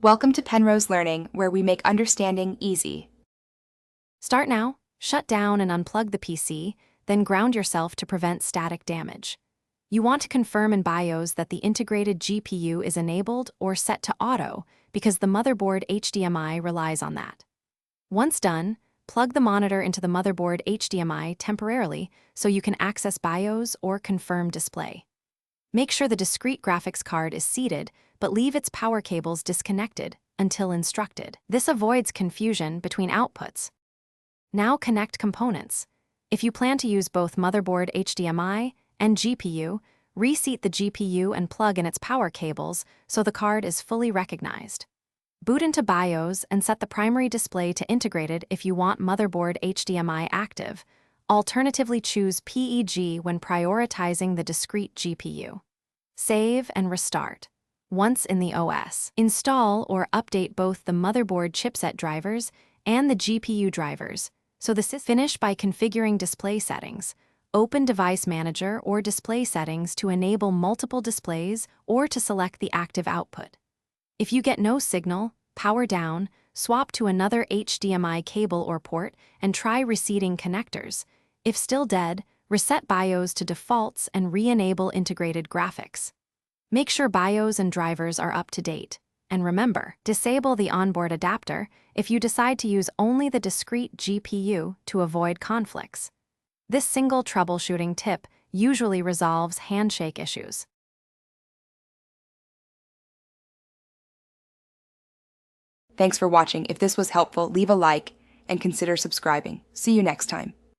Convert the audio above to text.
Welcome to Penrose Learning, where we make understanding easy. Start now, shut down and unplug the PC, then ground yourself to prevent static damage. You want to confirm in BIOS that the integrated GPU is enabled or set to auto because the motherboard HDMI relies on that. Once done, plug the monitor into the motherboard HDMI temporarily so you can access BIOS or confirm display. Make sure the discrete graphics card is seated, but leave its power cables disconnected until instructed. This avoids confusion between outputs. Now connect components. If you plan to use both motherboard HDMI and GPU, reseat the GPU and plug in its power cables so the card is fully recognized. Boot into BIOS and set the primary display to integrated if you want motherboard HDMI active. Alternatively, choose PEG when prioritizing the discrete GPU. Save and restart. Once in the OS, install or update both the motherboard chipset drivers and the GPU drivers, so the system. Finish by configuring display settings. Open Device Manager or Display Settings to enable multiple displays or to select the active output. If you get no signal, power down, swap to another HDMI cable or port, and try reseating connectors. If still dead, reset BIOS to defaults and re-enable integrated graphics. Make sure BIOS and drivers are up to date. And remember, disable the onboard adapter if you decide to use only the discrete GPU to avoid conflicts. This single troubleshooting tip usually resolves handshake issues. Thanks for watching. If this was helpful, leave a like and consider subscribing. See you next time.